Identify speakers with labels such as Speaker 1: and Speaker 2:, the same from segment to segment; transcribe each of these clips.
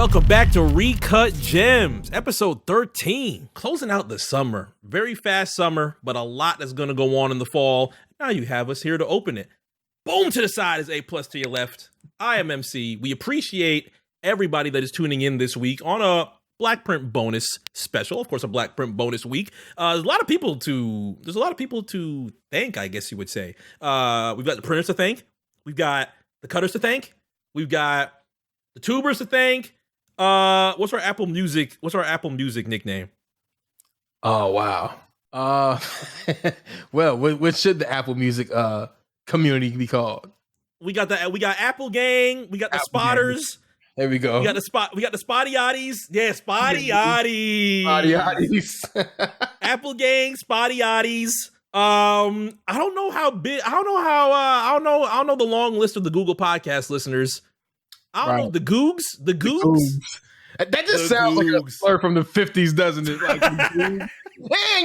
Speaker 1: Welcome back to Recut Gems, episode 13. Closing out the summer. Very fast summer, but a lot that's going to go on in the fall. Now you have us here to open it. Boom to the side is A+ to your left. I am MC. We appreciate everybody that is tuning in this week on a BlkPrint bonus special. Of course, a BlkPrint bonus week. There's a lot of people to thank, I guess you would say. We've got the printers to thank. We've got the cutters to thank. We've got the tubers to thank. What's our Apple Music nickname?
Speaker 2: Oh wow. Well, what should the Apple Music community be called?
Speaker 1: We got Apple Gang. We got the Apple Spotters. Gang.
Speaker 2: There we go.
Speaker 1: We got the Spotty-Yotties. Yeah, Spotty-Yotties.
Speaker 2: Spotty-Yotties.
Speaker 1: Apple Gang, Spotty-Yotties. I don't know the long list of the Google Podcast listeners. I don't know the Googs. The Googs.
Speaker 2: That just sounds like a slur from the 50s, doesn't it? Like, man,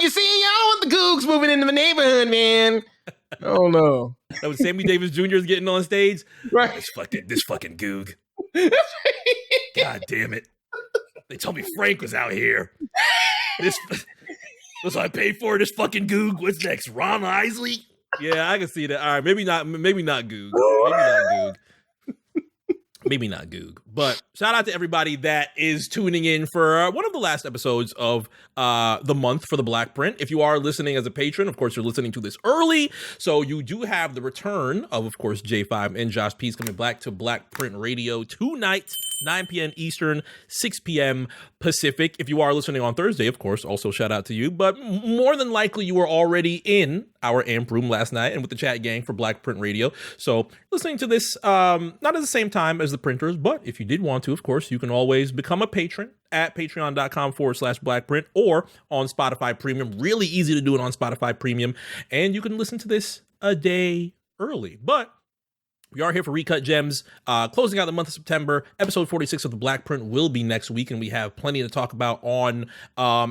Speaker 2: you see, y'all want the Googs moving into the neighborhood, man. Oh no.
Speaker 1: That was Sammy Davis Jr. is getting on stage.
Speaker 2: Right.
Speaker 1: This fucking Goog. God damn it. They told me Frank was out here. That's what I paid for, this fucking Goog. What's next? Ron Isley? Yeah, I can see that. All right, maybe not Goog. Maybe not Goog. Maybe not Goog. But shout out to everybody that is tuning in for one of the last episodes of the month for the BlkPrint. If you are listening as a patron, of course, you're listening to this early. So you do have the return of course, J5 and Josh P's coming back to BlkPrint Radio tonight, 9 p.m. Eastern, 6 p.m. Pacific. If you are listening on Thursday, of course, also shout out to you. But more than likely, you were already in our AMP room last night and with the chat gang for BlkPrint Radio. So listening to this, not at the same time as the printers, but if you did want to, of course, you can always become a patron at patreon.com/BlkPrint or on Spotify Premium. Really easy to do it on Spotify Premium. And you can listen to this a day early. But we are here for Recut Gems, closing out the month of September. Episode 46 of the BlkPrint will be next week, and we have plenty to talk about on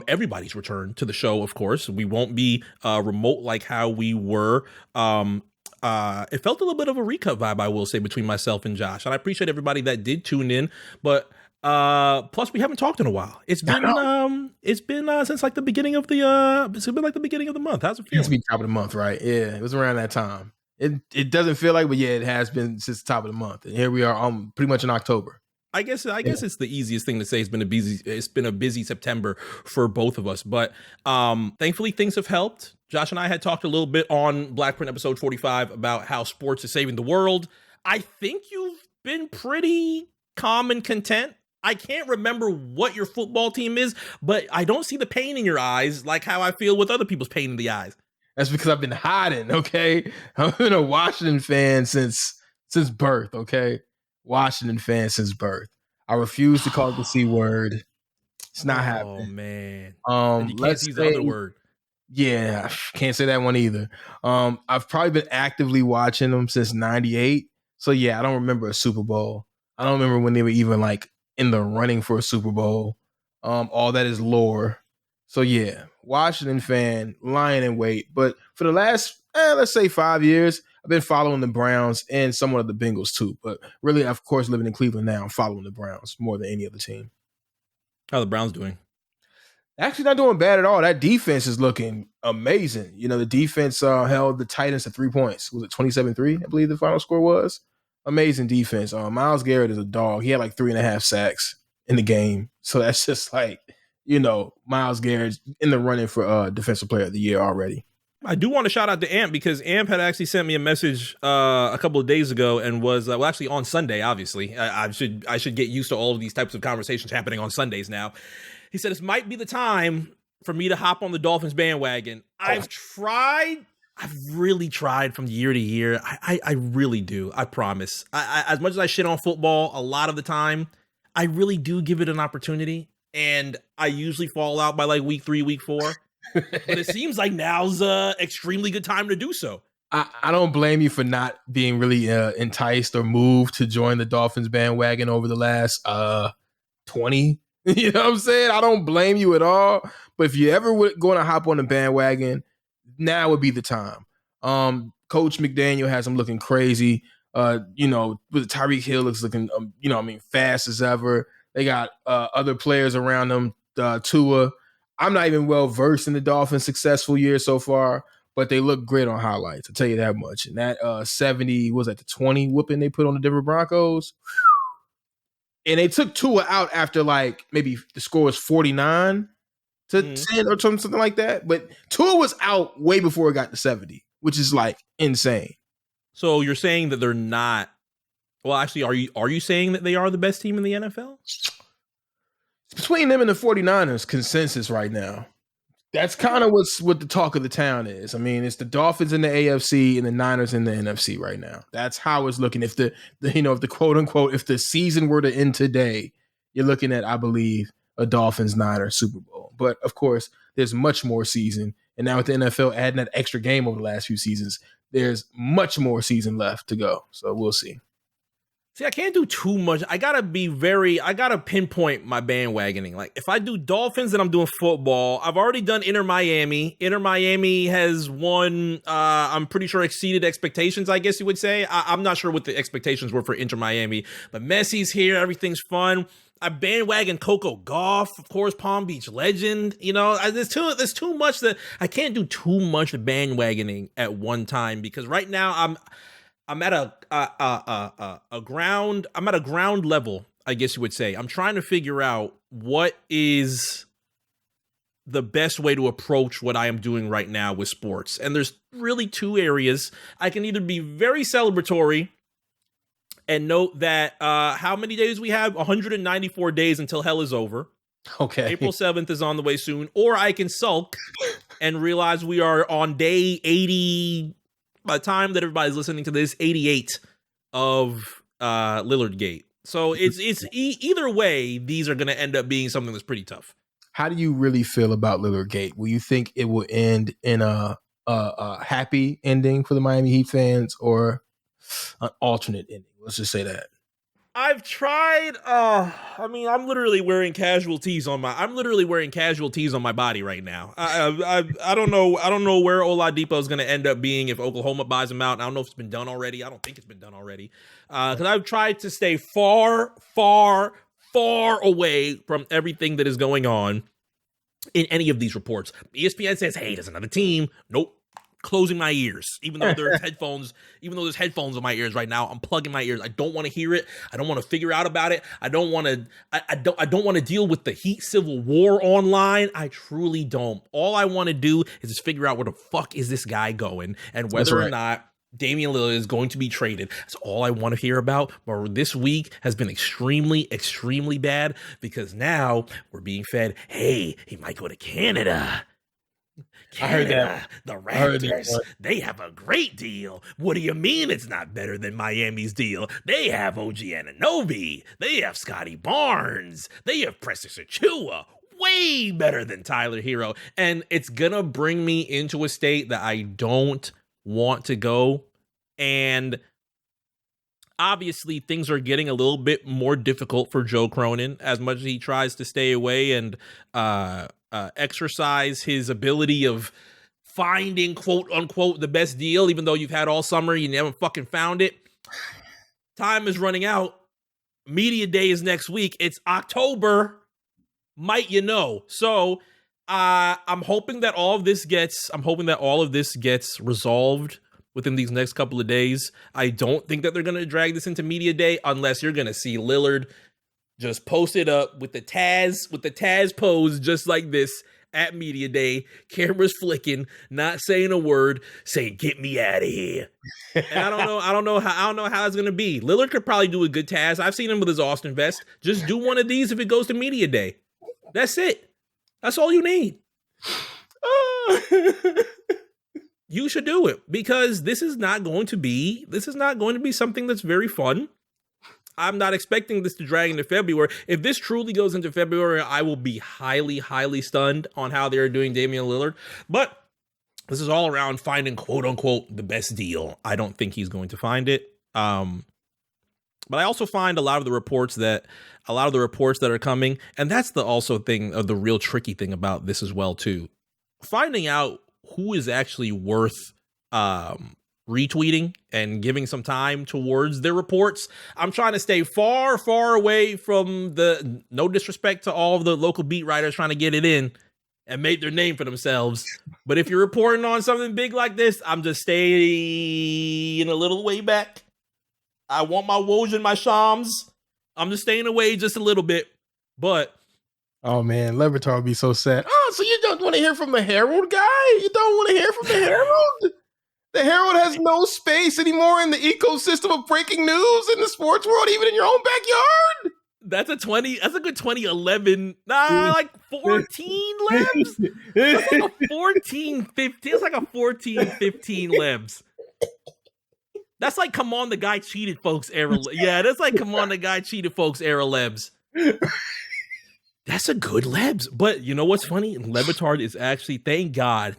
Speaker 1: everybody's return to the show, of course. We won't be remote like how we were. It felt a little bit of a recut vibe, I will say, between myself and Josh. And I appreciate everybody that did tune in, but plus we haven't talked in a while. It's been since like the beginning of the month. How's it feel?
Speaker 2: It's been top of the month, right? Yeah, it was around that time. It doesn't feel like, but yeah, it has been since the top of the month. And here we are pretty much in October.
Speaker 1: I guess it's the easiest thing to say. It's been a busy September for both of us, but thankfully things have helped. Josh and I had talked a little bit on BlkPrint episode 45 about how sports is saving the world. I think you've been pretty calm and content. I can't remember what your football team is, but I don't see the pain in your eyes like how I feel with other people's pain in the eyes.
Speaker 2: That's because I've been hiding, okay? I've been a Washington fan since birth, okay? Washington fan since birth. I refuse to call it the C word. It's not happening.
Speaker 1: Oh, man. And you can't use the other word.
Speaker 2: Yeah, can't say that one either. I've probably been actively watching them since 98. So, yeah, I don't remember a Super Bowl. I don't remember when they were even, like, in the running for a Super Bowl. All that is lore. So, yeah, Washington fan, lying in wait. But for the last, let's say 5 years, I've been following the Browns and somewhat of the Bengals too. But really, of course, living in Cleveland now, I'm following the Browns more than any other team.
Speaker 1: How are the Browns doing?
Speaker 2: Actually not doing bad at all. That defense is looking amazing. You know, the defense held the Titans to 3 points. Was it 27-3? I believe the final score was. Amazing defense. Myles Garrett is a dog. He had like 3.5 sacks in the game. So that's just like, you know, Myles Garrett's in the running for Defensive Player of the Year already.
Speaker 1: I do want to shout out to Amp because Amp had actually sent me a message a couple of days ago and was actually on Sunday. Obviously, I should get used to all of these types of conversations happening on Sundays now. He said this might be the time for me to hop on the Dolphins bandwagon. I've really tried from year to year. I really do. I promise. I as much as I shit on football a lot of the time, I really do give it an opportunity. And I usually fall out by like week 3, week 4. But it seems like now's an extremely good time to do so.
Speaker 2: I don't blame you for not being really enticed or moved to join the Dolphins bandwagon over the last 20. You know what I'm saying? I don't blame you at all. But if you ever were going to hop on the bandwagon, now would be the time. Coach McDaniel has him looking crazy. With Tyreek Hill looks looking, fast as ever. They got other players around them. Tua. I'm not even well versed in the Dolphins' successful year so far, but they look great on highlights. I'll tell you that much. And that 70 was at the 20 whooping they put on the Denver Broncos. And they took Tua out after like maybe the score was 49 to 10 or something like that. But Tua was out way before it got to 70, which is like insane.
Speaker 1: So you're saying that they're not. Well, actually, are you saying that they are the best team in the NFL?
Speaker 2: Between them and the 49ers, consensus right now. That's kind of what the talk of the town is. I mean, it's the Dolphins in the AFC and the Niners in the NFC right now. That's how it's looking. If the quote unquote, if the season were to end today, you're looking at, I believe, a Dolphins-Niners Super Bowl. But of course, there's much more season. And now with the NFL adding that extra game over the last few seasons, there's much more season left to go. So we'll see.
Speaker 1: See, I can't do too much. I gotta pinpoint my bandwagoning. Like, if I do Dolphins, then I'm doing football. I've already done Inter Miami. Inter Miami has won, I'm pretty sure exceeded expectations, I guess you would say. I'm not sure what the expectations were for Inter Miami, but Messi's here. Everything's fun. I bandwagon Coco Gauff, of course, Palm Beach legend. You know, there's too much that I can't do too much bandwagoning at one time, because right now I'm at a ground level, I guess you would say. I'm trying to figure out what is the best way to approach what I am doing right now with sports. And there's really two areas. I can either be very celebratory and note that how many days we have? 194 days until hell is over.
Speaker 2: Okay.
Speaker 1: April 7th is on the way soon. Or I can sulk and realize we are on day 80. By the time that everybody's listening to this, 88 of Lillard Gate. So it's either way, these are going to end up being something that's pretty tough.
Speaker 2: How do you really feel about Lillard Gate? Will you think it will end in a happy ending for the Miami Heat fans, or an alternate ending? Let's just say that.
Speaker 1: I've tried. I'm literally wearing casual tees on my body right now. I don't know where Oladipo is going to end up being if Oklahoma buys him out. I don't know if it's been done already. I don't think it's been done already. Because I've tried to stay far, far, far away from everything that is going on in any of these reports. ESPN says, "Hey, there's another team." Nope. Closing my ears, even though there's headphones on my ears right now. I'm plugging my ears. I don't want to hear it. I don't want to figure out about it. I don't want to deal with the Heat civil war online. I truly don't. All I want to do is just figure out where the fuck is this guy going, and whether or not Damian Lillard is going to be traded. That's all I want to hear about. But this week has been extremely, extremely bad, because now we're being fed, hey, he might go to Canada.
Speaker 2: I heard that.
Speaker 1: The Raptors, they have a great deal. What do you mean it's not better than Miami's deal? They have OG Anunoby. They have Scotty Barnes. They have Precious Achua. Way better than Tyler Hero. And it's going to bring me into a state that I don't want to go. And obviously, things are getting a little bit more difficult for Joe Cronin as much as he tries to stay away and exercise his ability of finding, quote unquote, the best deal, even though you've had all summer, you haven't fucking found it. Time is running out. Media day is next week. It's October. Might you know? So I'm hoping that all of this gets resolved within these next couple of days. I don't think that they're going to drag this into media day unless you're going to see Lillard just post it up with the Taz pose, just like this at media day. Cameras flicking, not saying a word, saying "Get me out of here." And I don't know how it's gonna be. Lillard could probably do a good Taz. I've seen him with his Austin vest. Just do one of these if it goes to media day. That's it. That's all you need. You should do it, because this is not going to be something that's very fun. I'm not expecting this to drag into February. If this truly goes into February, I will be highly, highly stunned on how they're doing Damian Lillard. But this is all around finding, quote unquote, the best deal. I don't think he's going to find it. But I also find a lot of the reports that are coming, and that's the also thing of the real tricky thing about this as well too. Finding out who is actually worth retweeting and giving some time towards their reports. I'm trying to stay far, far away from the, no disrespect to all of the local beat writers trying to get it in and make their name for themselves. But if you're reporting on something big like this, I'm just staying a little way back. I want my Woj and my Shams. I'm just staying away just a little bit. But
Speaker 2: oh man, Levitar would be so sad. Oh, so you don't want to hear from the Herald guy? You don't want to hear from the Herald? The Herald has no space anymore in the ecosystem of breaking news in the sports world, even in your own backyard.
Speaker 1: That's a good 2011. Nah, like 14 Lebs. That's like a 14, 15. It's like a 14, 15 Lebs. That's like come on, the guy cheated, folks. Era. Yeah, that's like come on, the guy cheated, folks. Era Lebs. That's a good Lebs. But you know what's funny? Levitard is actually, thank God,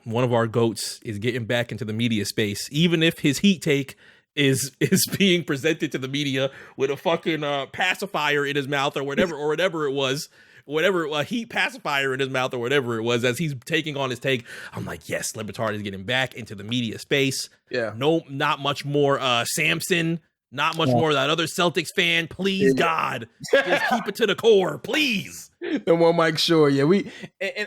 Speaker 1: one of our GOATs is getting back into the media space, even if his heat take is being presented to the media with a fucking pacifier in his mouth or whatever it was, a heat pacifier in his mouth or whatever it was, as he's taking on his take. I'm like, yes, Levitard is getting back into the media space.
Speaker 2: Yeah.
Speaker 1: No, not much more Samson. Not much more of that other Celtics fan. Please, God, just keep it to the core, please.
Speaker 2: No more Mike Shore. Yeah,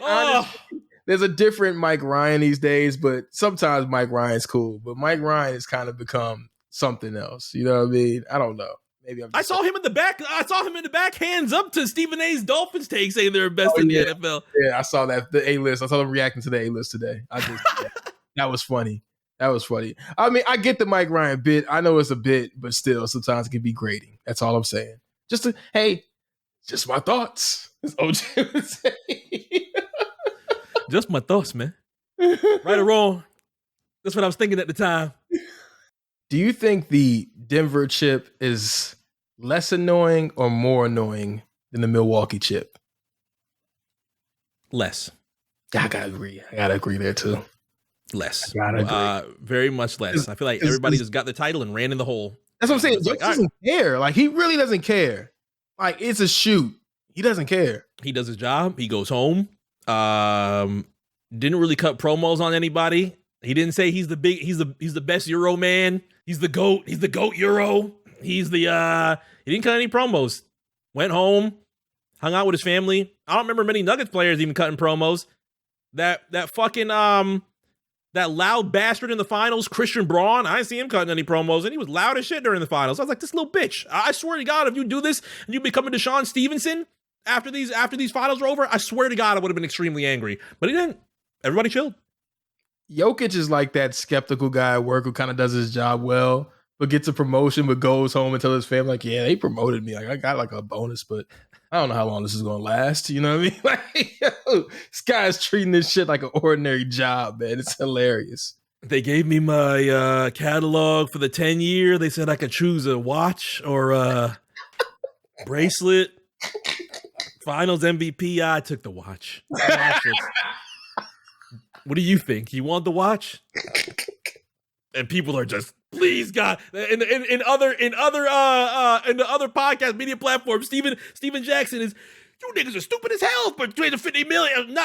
Speaker 2: honestly, there's a different Mike Ryan these days, but sometimes Mike Ryan's cool. But Mike Ryan has kind of become something else. You know what I mean? I don't know. Maybe I saw him in the back. Hands up to Stephen A's Dolphins take, saying they're best in the NFL. Yeah, I saw that, the A-list. I saw them reacting to the A-list today. That was funny. That was funny. I mean, I get the Mike Ryan bit. I know it's a bit, but still, sometimes it can be grating. That's all I'm saying. Just my thoughts. As OJ would say.
Speaker 1: Just my thoughts, man. Right or wrong. That's what I was thinking at the time.
Speaker 2: Do you think the Denver chip is less annoying or more annoying than the Milwaukee chip?
Speaker 1: Less.
Speaker 2: I gotta agree there too.
Speaker 1: Less. Very much less. I feel like everybody just got the title and ran in the hole.
Speaker 2: That's what I'm saying. He doesn't care. Like, he really doesn't care. Like, it's a shoot. He doesn't care.
Speaker 1: He does his job. He goes home. Didn't really cut promos on anybody. He didn't say he's the best Euro man. He's the GOAT. He's the GOAT Euro. He didn't cut any promos. Went home, hung out with his family. I don't remember many Nuggets players even cutting promos. That fucking that loud bastard in the finals, Christian Braun, I didn't see him cutting any promos, and he was loud as shit during the finals. I was like, this little bitch. I swear to God, if you do this and you become a Deshaun Stevenson after these finals are over, I swear to God, I would have been extremely angry. But he didn't. Everybody chilled.
Speaker 2: Jokic is like that skeptical guy at work who kind of does his job well, but gets a promotion, but goes home and tells his family, like, yeah, they promoted me. Like, I got like a bonus, but I don't know how long this is going to last. You know what I mean? Like, yo, this guy's treating this shit like an ordinary job, man. It's hilarious.
Speaker 1: They gave me my catalog for the 10-year. They said I could choose a watch or a bracelet. Finals MVP. I took the watch. What do you think? You want the watch? And people are just, please, God. In the other podcast media platforms, Steven Jackson is, you niggas are stupid as hell for trading $50 million,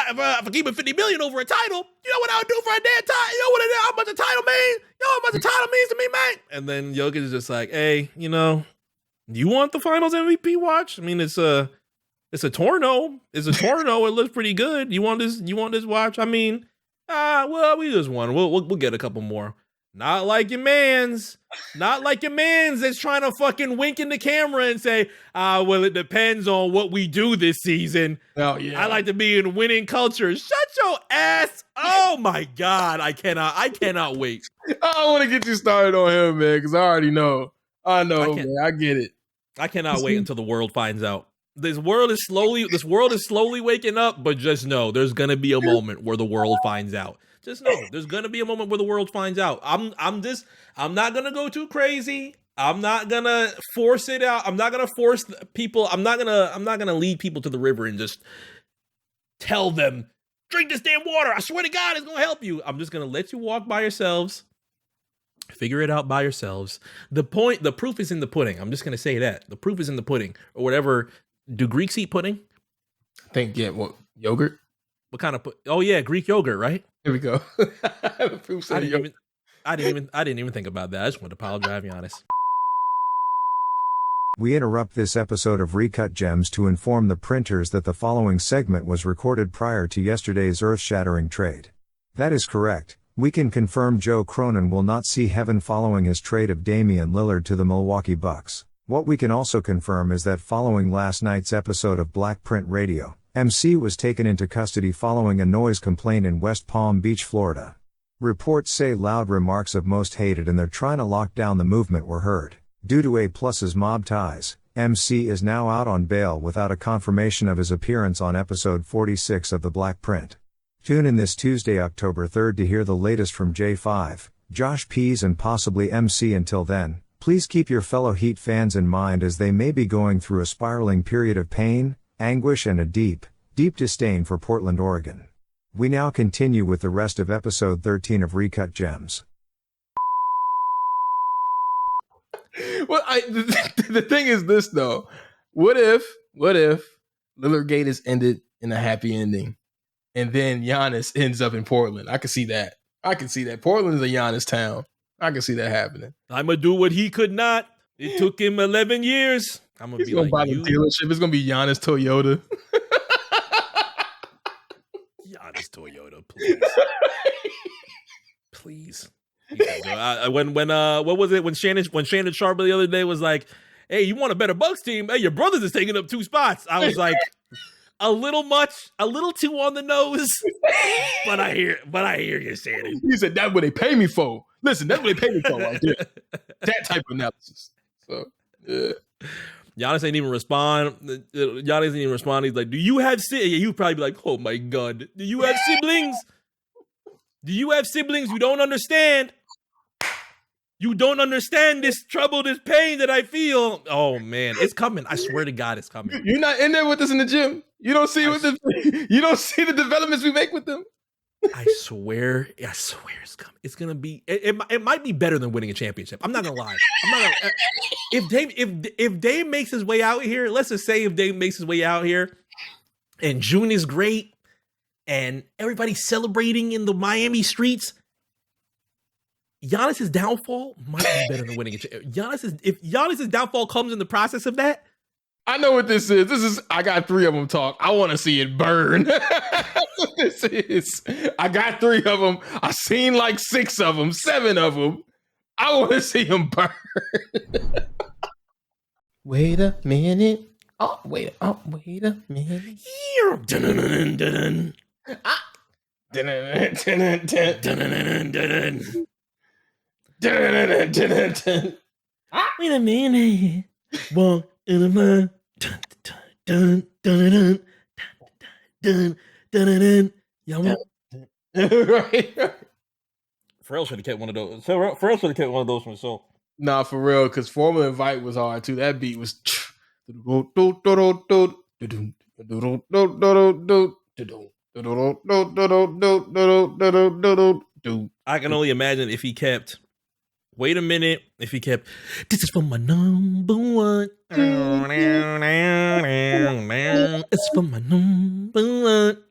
Speaker 1: for keeping $50 million over a title. You know what I would do for a damn title? You know how much a title means? You know how much a title means to me, man? And then Jokic is just like, hey, you want the Finals MVP watch? I mean, it's a Torno. It's a Torno. It looks pretty good. You want this watch? I mean, well, we just won. We'll get a couple more. Not like your mans. Not like your mans that's trying to fucking wink in the camera and say, well, it depends on what we do this season.
Speaker 2: Oh, yeah.
Speaker 1: I like to be in winning culture. Shut your ass. Oh, my God. I cannot wait.
Speaker 2: I don't want to get you started on him, man, because I already know. I know, man. I get it.
Speaker 1: I cannot wait until the world finds out. This world is slowly waking up, but just know there's going to be a moment where the world finds out. Just know there's going to be a moment where the world finds out. I'm not going to go too crazy. I'm not going to force it out. I'm not going to force people. I'm not going to lead people to the river and just tell them, drink this damn water. I swear to God, it's going to help you. I'm just going to let you walk by yourselves. Figure it out by yourselves. The proof is in the pudding. I'm just going to say that. The proof is in the pudding or whatever. Do Greeks eat pudding?
Speaker 2: I think, yeah, what, yogurt?
Speaker 1: What kind of oh yeah, Greek yogurt, right?
Speaker 2: Here we go. Proof
Speaker 1: I
Speaker 2: said yo.
Speaker 1: didn't even think about that. I just wanted to pile drive, be honest.
Speaker 3: We interrupt this episode of Recut Gems to inform the printers that the following segment was recorded prior to yesterday's earth-shattering trade. That is correct. We can confirm Joe Cronin will not see heaven following his trade of Damian Lillard to the Milwaukee Bucks. What we can also confirm is that following last night's episode of BlkPrint Radio, MC was taken into custody following a noise complaint in West Palm Beach, Florida. Reports say loud remarks of most hated and they're trying to lock down the movement were heard. Due to A+'s mob ties, MC is now out on bail without a confirmation of his appearance on episode 46 of the BlkPrint. Tune in this Tuesday, October 3rd to hear the latest from J5, Josh Pease and possibly MC. Until then, please keep your fellow Heat fans in mind as they may be going through a spiraling period of pain, anguish and a deep, deep disdain for Portland, Oregon. We now continue with the rest of episode 13 of Recut Gems.
Speaker 2: Well, the thing is this though. What if Lillard Gate is ended in a happy ending, and then Giannis ends up in Portland? I can see that. Portland is a Giannis town. I can see that happening.
Speaker 1: I'm gonna do what he could not. It took him 11 years. I'm gonna
Speaker 2: He's
Speaker 1: be
Speaker 2: gonna
Speaker 1: like
Speaker 2: buy
Speaker 1: you.
Speaker 2: the dealership. It's gonna be Giannis Toyota.
Speaker 1: Giannis Toyota, please, please. What was it when Shannon Sharp the other day was like, "Hey, you want a better Bucks team? Hey, your brothers is taking up 2 spots." I was like, a little too on the nose, but I hear you, Shannon.
Speaker 2: He said that's what they pay me for. Listen, that's what they pay me for right there. That type of analysis. So, yeah.
Speaker 1: Giannis ain't even respond. He's like, "Do you have siblings?" You'd probably be like, "Oh my god, do you have siblings? Do you have siblings? You don't understand. You don't understand this trouble, this pain that I feel." Oh man, it's coming. I swear to God, it's coming.
Speaker 2: You're not in there with us in the gym. You don't see you don't see the developments we make with them.
Speaker 1: I swear it's coming. It's gonna be. It might be better than winning a championship. I'm not gonna lie. If Dame makes his way out here, let's just say if Dame makes his way out here, and June is great, and everybody's celebrating in the Miami streets, Giannis's downfall might be better than winning a championship. If Giannis's downfall comes in the process of that.
Speaker 2: I know what this is. This is, I got 3 of them talk. I want to see it burn. That's what this is. I got 3 of them. I seen like 6 of them, 7 of them. I want to see them burn. Wait a minute. Oh, wait a minute.
Speaker 1: Wait a minute. Walk in a man. Dun dun dun dun. Y'all right. Pharrell should have kept one of those. Pharrell should have kept one of those from himself.
Speaker 2: Nah, for real, because Formal Invite was hard too. That beat was.
Speaker 1: I can only imagine if he kept. Wait a minute. If he kept. This is for my number one. It's for my number one.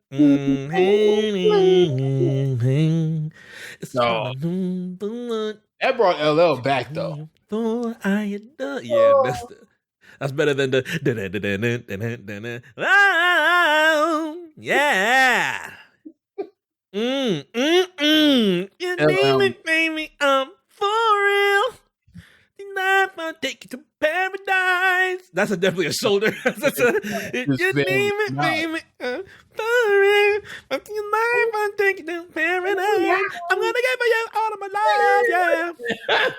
Speaker 1: It's for my number one.
Speaker 2: That brought LL back though.
Speaker 1: Yeah, that's better than the. Oh, yeah. You name it, baby. For real. I'll take you to paradise. That's definitely a shoulder. That's you name it, baby. For real. I'll take you to paradise. I'm gonna give you all of my life, yeah.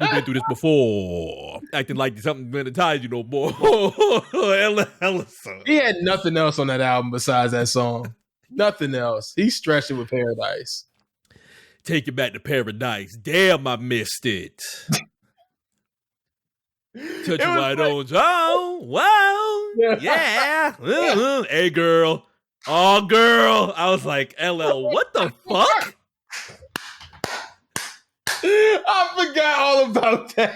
Speaker 1: We've been through this before. Acting like something been tied, you know, boy.
Speaker 2: He had nothing else on that album besides that song. Nothing else. He's stretching with Paradise.
Speaker 1: Take you back to paradise. Damn, I missed it. Touch your white on. Oh, wow. Yeah. Hey, girl. Oh, girl. I was like, LL, what the fuck?
Speaker 2: I forgot all about that.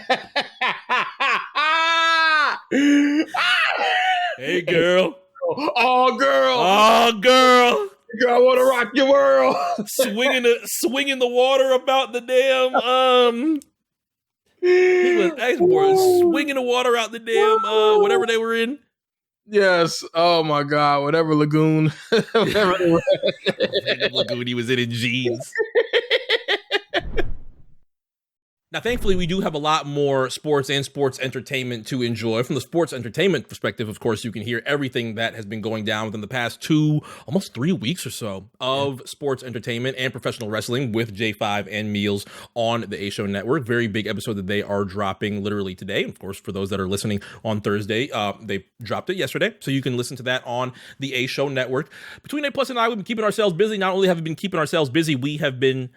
Speaker 1: Hey, girl.
Speaker 2: Oh, girl.
Speaker 1: Oh, girl.
Speaker 2: I want to rock your world.
Speaker 1: swinging the water about the damn he was export swinging the water out the damn whatever they were in.
Speaker 2: Yes. Oh my God. Whatever lagoon. Whatever
Speaker 1: lagoon he was in jeans. Now, thankfully, we do have a lot more sports and sports entertainment to enjoy. From the sports entertainment perspective, of course, you can hear everything that has been going down within the past almost 3 weeks or so of sports entertainment and professional wrestling with J5 and Meals on the A Show Network. Very big episode that they are dropping literally today. Of course, for those that are listening on Thursday, they dropped it yesterday. So you can listen to that on the A Show Network. Between A Plus and I, we've been keeping ourselves busy. Not only have we been keeping ourselves busy, we have been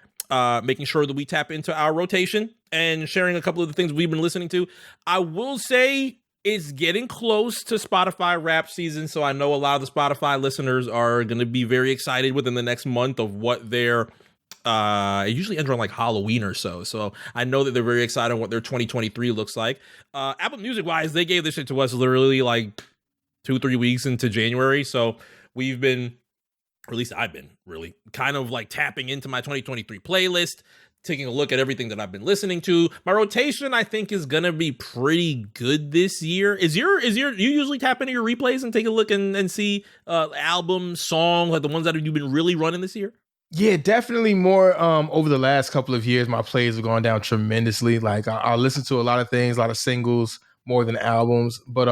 Speaker 1: making sure that we tap into our rotation and sharing a couple of the things we've been listening to. I will say it's getting close to Spotify rap season, so I know a lot of the Spotify listeners are going to be very excited within the next month of what their it usually ends around like Halloween or so. So I know that they're very excited on what their 2023 looks like. Apple Music wise, they gave this shit to us literally like 2-3 weeks into January. So we've been, or at least I've been really kind of like tapping into my 2023 playlist, taking a look at everything that I've been listening to. My rotation, I think, is gonna be pretty good this year. You usually tap into your replays and take a look and see album, song, like the ones that you've been really running this year?
Speaker 2: Yeah, definitely more. Over the last couple of years, my plays have gone down tremendously. Like I listen to a lot of things, a lot of singles more than albums. But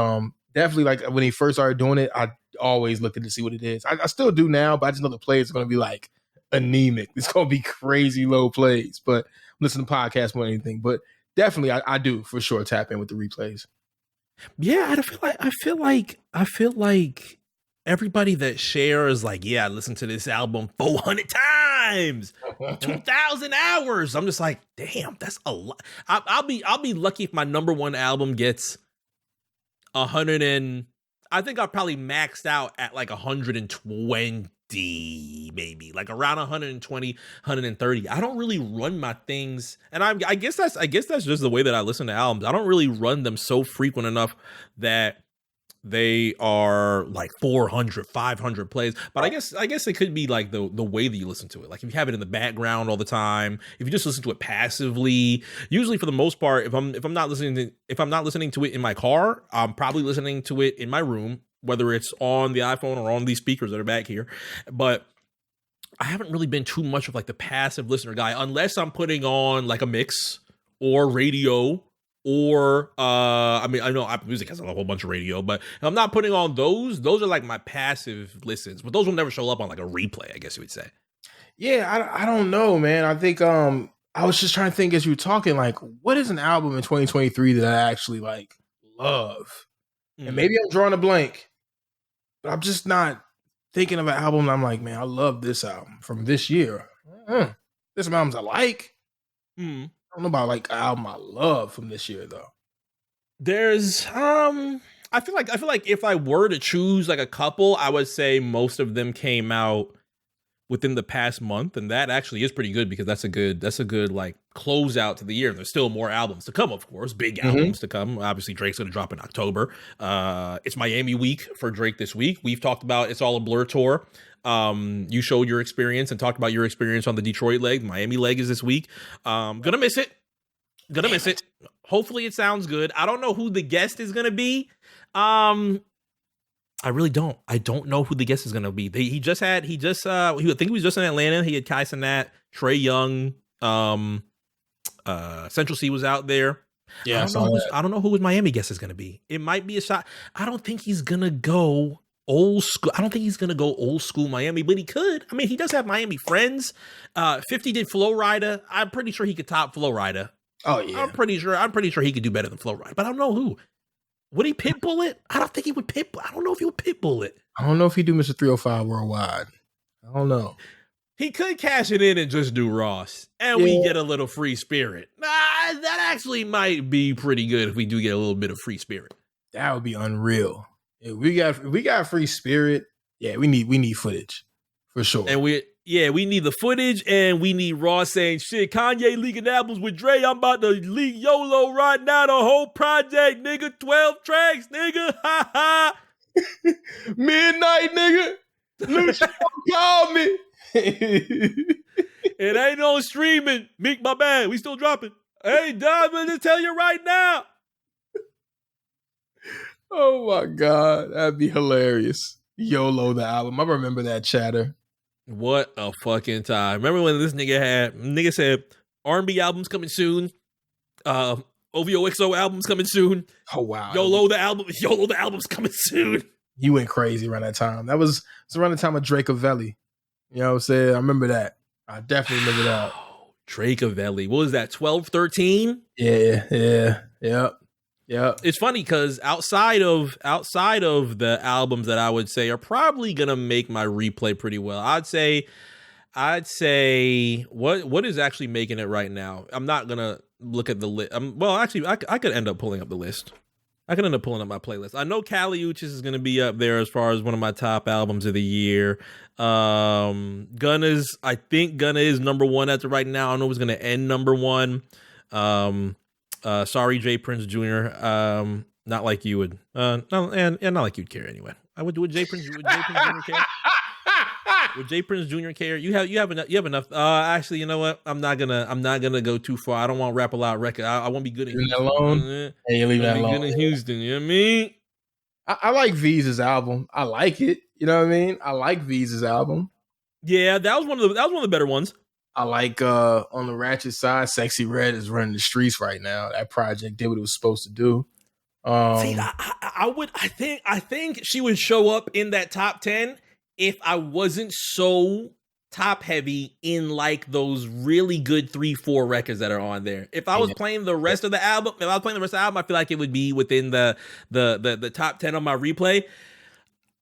Speaker 2: definitely like when he first started doing it, I always looked to see what it is. I still do now, but I just know the plays are going to be like anemic. It's going to be crazy low plays. But listen to podcasts more than anything. But definitely, I do for sure tap in with the replays.
Speaker 1: Yeah, I feel like everybody that shares, like, yeah, I listened to this album 400 times, 2,000 hours. I'm just like, damn, that's a lot. I'll be lucky if my number one album gets 100 and I think I'll probably maxed out at like 120, maybe like around 120, 130. I don't really run my things, and I guess that's just the way that I listen to albums. I don't really run them so frequent enough that they are like 400, 500 plays. But I guess it could be like the way that you listen to it. Like if you have it in the background all the time, if you just listen to it passively, usually for the most part, if I'm not listening to it in my car, I'm probably listening to it in my room, whether it's on the iPhone or on these speakers that are back here. But I haven't really been too much of like the passive listener guy, unless I'm putting on like a mix or radio. Or I mean, I know Apple Music has a whole bunch of radio, but if I'm not putting on those are like my passive listens, but those will never show up on like a replay, I guess you would say.
Speaker 2: Yeah, I don't know, man. I think I was just trying to think as you were talking, like, what is an album in 2023 that I actually like love? And maybe I'm drawing a blank, but I'm just not thinking of an album and I'm like, man, I love this album from this year. There's some albums I like. I don't know about like an album I love from this year though.
Speaker 1: There's I feel like if I were to choose like a couple, I would say most of them came out within the past month, and that actually is pretty good because that's a good like closeout to the year. There's still more albums to come, of course, big albums to come. Obviously, Drake's gonna drop in October. It's Miami week for Drake this week. We've talked about It's All a Blur tour. You showed your experience and talked about your experience on the Detroit leg. Miami leg is this week. Gonna miss it. Hopefully it sounds good. I don't know who the guest is gonna be. I really don't. I don't know who the guest is gonna be. I think he was just in Atlanta. He had Kai Cenat, Trey Young, Central C was out there.
Speaker 2: Yeah,
Speaker 1: I don't know who his Miami guest is gonna be. It might be a shot. I don't think he's gonna go old school. I don't think he's gonna go old school Miami, but he could. I mean, he does have Miami friends. 50 did Flow Rida. I'm pretty sure he could top Flow Rida.
Speaker 2: Oh yeah.
Speaker 1: I'm pretty sure he could do better than Flow Rida, but I don't know who. Would he pitbull it? I don't think he would pitbull. I don't know if he would pitbull it.
Speaker 2: I don't know if he do Mr. 305 worldwide. I don't know.
Speaker 1: He could cash it in and just do Ross, and we get a little free spirit. That actually might be pretty good if we do get a little bit of free spirit.
Speaker 2: That would be unreal. If we got free spirit, yeah, we need footage for sure.
Speaker 1: And we need the footage, and we need Ross saying, shit, Kanye leaking albums with Dre. I'm about to leak YOLO right now, the whole project, nigga. 12 tracks, nigga. Ha ha.
Speaker 2: Midnight, nigga. Lucio, call me.
Speaker 1: It ain't no streaming. Meek, my bad. We still dropping. Hey, Dub, I'm gonna tell you right now.
Speaker 2: Oh my God, that'd be hilarious. YOLO the album. I remember that chatter.
Speaker 1: What a fucking time. Remember when this nigga said R&B albums coming soon. OVOXO albums coming soon.
Speaker 2: Oh wow.
Speaker 1: YOLO the album's coming soon.
Speaker 2: He went crazy around that time. That was around the time of Drakeavelli. You know what I'm saying? I remember that. I definitely remember that.
Speaker 1: Drakeavelli. What was that? 12, 13?
Speaker 2: Yeah.
Speaker 1: It's funny because outside of the albums that I would say are probably gonna make my replay pretty well, I'd say what is actually making it right now. I'm not gonna look at the list. Well, actually, I could end up pulling up the list. I could end up pulling up my playlist. I know Kali Uchis is gonna be up there as far as one of my top albums of the year. I think Gunna is number one as of right now. I don't know if it's gonna end number one. Sorry, Jay Prince Jr. Not like you would. Not like you'd care anyway. Would Jay Prince Jr. care? Would Jay Prince Jr. care? You have enough. Actually, you know what? I'm not gonna go too far. I don't want to rap a lot record. I won't be good in Houston.
Speaker 2: Alone. Hey, you leave that alone.
Speaker 1: Good in Houston. You know what I mean?
Speaker 2: I like V's album. I like it. You know what I mean? I like V's album.
Speaker 1: Yeah, that was one of the better ones.
Speaker 2: I like on the Ratchet side, Sexy Red is running the streets right now. That project did what it was supposed to do.
Speaker 1: See, I think she would show up in that top 10 if I wasn't so top heavy in like those really good 3-4 records that are on there. If I was playing the rest of the album, I feel like it would be within the top 10 on my replay.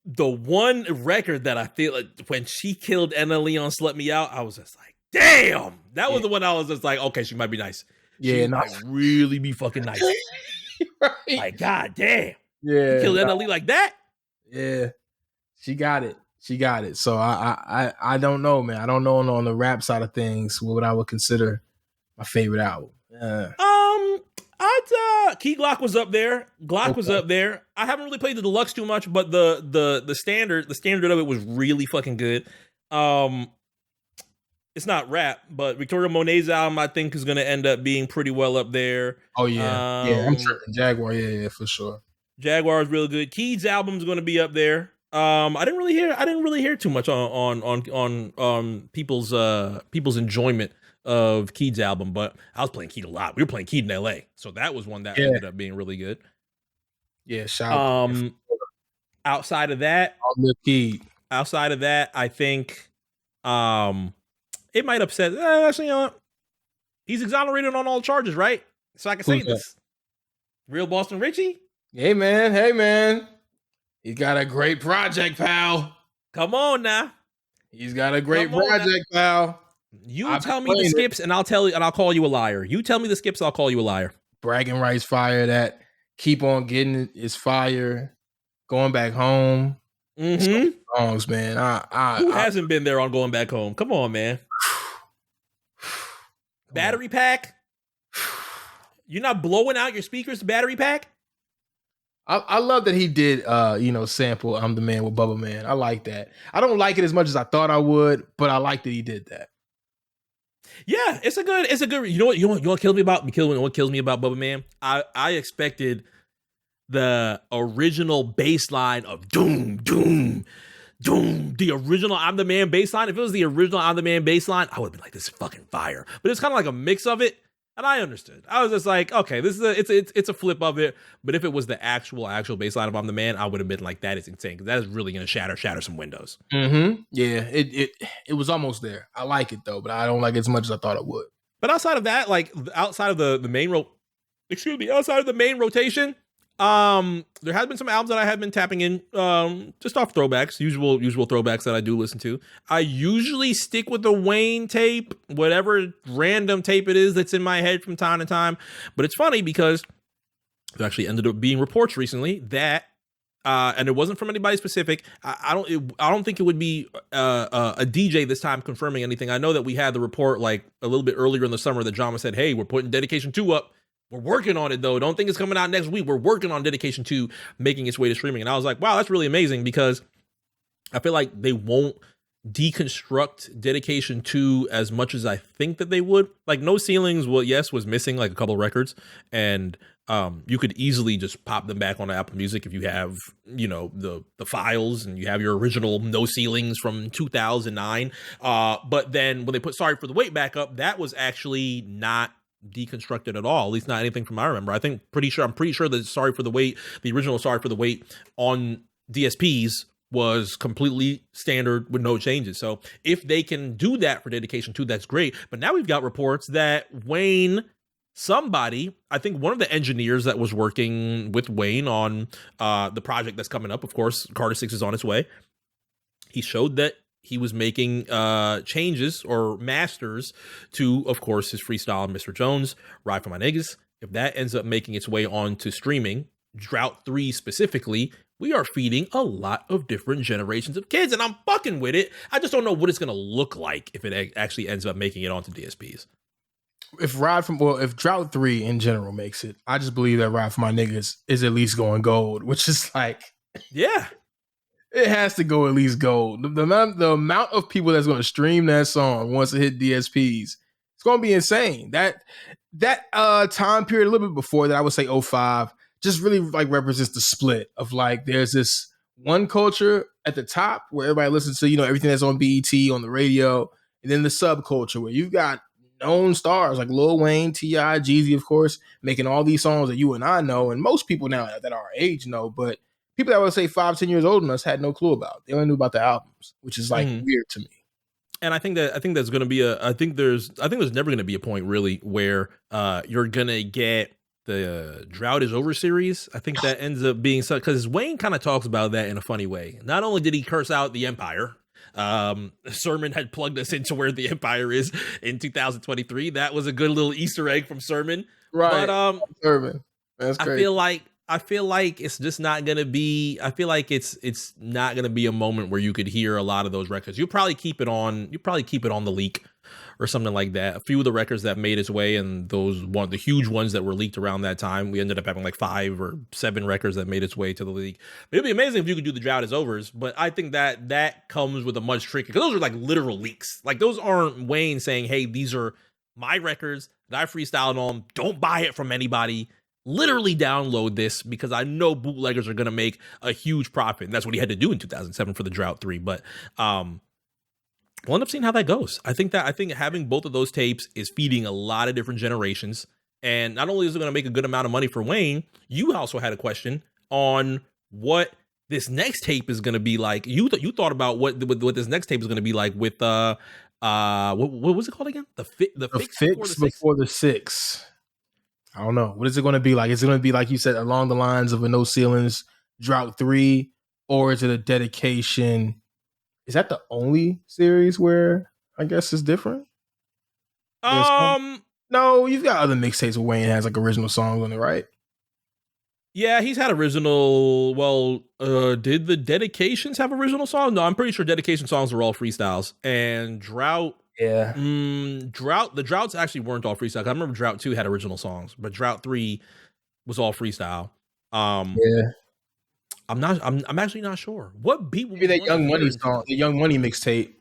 Speaker 1: The one record that I feel like when she killed Anna Leon Slut Me Out, I was just like, damn. That was the one I was just like, okay, she might be nice. She might really be fucking nice.
Speaker 2: Right.
Speaker 1: Like, god damn.
Speaker 2: Yeah.
Speaker 1: You killed Anna Lee like that?
Speaker 2: Yeah. She got it. So I don't know, man. I don't know on the rap side of things what I would consider my favorite album.
Speaker 1: Key Glock was up there. Was up there. I haven't really played the deluxe too much, but the standard of it was really fucking good. It's not rap, but Victoria Monet's album I think is gonna end up being pretty well up there.
Speaker 2: Oh yeah, I'm tripping. Jaguar, yeah, for sure.
Speaker 1: Jaguar is real good. Keed's album is gonna be up there. I didn't really hear too much on people's enjoyment of Keed's album, but I was playing Keed a lot. We were playing Keed in LA, so that was one that ended up being really good.
Speaker 2: Yeah, shout out.
Speaker 1: Outside of that, I think it might upset. Actually, you know what? He's exonerated on all charges, right? So I can say this. Real Boston Richie?
Speaker 2: Hey man. He's got a great project, pal.
Speaker 1: Come on now.
Speaker 2: He's got a great project, pal.
Speaker 1: You tell me the skips and I'll call you a liar. You tell me the skips, I'll call you a liar.
Speaker 2: Bragging Rights fire. That Keep On Getting It is fire. Going Back Home.
Speaker 1: Mm-hmm.
Speaker 2: Songs, man.
Speaker 1: Who hasn't been there on Going Back Home? Come on, man. Battery Pack. You're not blowing out your speakers to Battery Pack?
Speaker 2: I love that he did sample I'm the Man with Bubba Man. I like that. I don't like it as much as I thought I would, but I like that he did that.
Speaker 1: Yeah, it's a good you know what kills me about Bubba Man? I expected the original bass line of doom, doom, doom. The original I'm the Man bass line. If it was the original I'm the Man bass line, I would have been like, this is fucking fire. But it's kind of like a mix of it. And I understood. I was just like, okay, this is it's a flip of it. But if it was the actual baseline of I'm the Man, I would have been like, that is insane, because that is really gonna shatter some windows.
Speaker 2: Mm-hmm. Yeah, it was almost there. I like it though, but I don't like it as much as I thought it would.
Speaker 1: But outside of that, like outside of the main rotation, there has been some albums that I have been tapping in, just off throwbacks, usual throwbacks that I do listen to. I usually stick with the Wayne tape, whatever random tape it is that's in my head from time to time. But it's funny because there actually ended up being reports recently that, and it wasn't from anybody specific. I don't think it would be a DJ this time confirming anything. I know that we had the report like a little bit earlier in the summer that Jama said, hey, we're putting Dedication 2 up. We're working on it, though. Don't think it's coming out next week. We're working on Dedication 2 making its way to streaming. And I was like, wow, that's really amazing, because
Speaker 4: I feel like they won't deconstruct Dedication 2 as much as I think that they would. Like No Ceilings, well, yes, was missing like a couple records, and you could easily just pop them back on Apple Music if you have, you know, the files and you have your original No Ceilings from 2009. But then when they put Sorry for the Wait back up, that was actually not deconstructed at all, at least not anything from I remember. I'm pretty sure that Sorry for the Wait, the original Sorry for the Wait on DSPs was completely standard with no changes. So if they can do that for Dedication 2, that's great. But now we've got reports that Wayne, somebody, I think one of the engineers that was working with Wayne on the project that's coming up, of course, Carter 6 is on its way. He showed that he was making changes or masters to, of course, his freestyle Mr. Jones, Ride for My Niggas. If that ends up making its way onto streaming, Drought 3 specifically, we are feeding a lot of different generations of kids, and I'm fucking with it. I just don't know what it's going to look like if it actually ends up making it onto DSPs.
Speaker 2: If Drought 3 in general makes it, I just believe that Ride for My Niggas is at least going gold, which is like,
Speaker 4: yeah,
Speaker 2: it has to go at least gold. The amount of people that's going to stream that song once it hit DSPs, it's going to be insane. That time period a little bit before that, I would say 05, just really like represents the split of like, there's this one culture at the top where everybody listens to, you know, everything that's on BET, on the radio, and then the subculture where you've got known stars like Lil Wayne, T.I., Jeezy, of course, making all these songs that you and I know, and most people now that are our age know, but people that would say 5-10 years older than us had no clue about. They only knew about the albums, which is like weird to me.
Speaker 4: And I think there's going to be I think there's never going to be a point really where you're going to get the Drought is Over series. I think that ends up being so, because Wayne kind of talks about that in a funny way. Not only did he curse out the Empire, Sermon had plugged us into where the Empire is in 2023. That was a good little Easter egg from Sermon.
Speaker 2: Right.
Speaker 4: But
Speaker 2: Sermon. That's great.
Speaker 4: I feel like it's just not gonna be. I feel like it's not gonna be a moment where you could hear a lot of those records. You'll probably keep it on. You probably keep it on the leak or something like that. A few of the records that made its way, and the huge ones that were leaked around that time, we ended up having like 5 or 7 records that made its way to the leak. It'd be amazing if you could do the Drought is Overs, but I think that comes with a much trickier, because those are like literal leaks. Like those aren't Wayne saying, "Hey, these are my records that I freestyled on. Don't buy it from anybody. Literally download this because I know bootleggers are going to make a huge profit." And that's what he had to do in 2007 for the Drought 3. But we'll end up seeing how that goes. I think having both of those tapes is feeding a lot of different generations. And not only is it going to make a good amount of money for Wayne, you also had a question on what this next tape is going to be like. You thought about what this next tape is going to be like with what was it called again? The fix
Speaker 2: before the 6. I don't know. What is it going to be like? Is it going to be, like you said, along the lines of a No Ceilings Drought 3, or is it a Dedication? Is that the only series where I guess it's different? No, you've got other mixtapes where Wayne has like original songs on it, right?
Speaker 4: Yeah, he's had original. Well, did the Dedications have original songs? No, I'm pretty sure Dedication songs were all freestyles. And Drought,
Speaker 2: yeah,
Speaker 4: the Droughts actually weren't all freestyle. I remember Drought 2 had original songs, but Drought 3 was all freestyle.
Speaker 2: Yeah,
Speaker 4: I'm actually not sure what beat.
Speaker 2: Maybe that Young Money song, the Young Money mixtape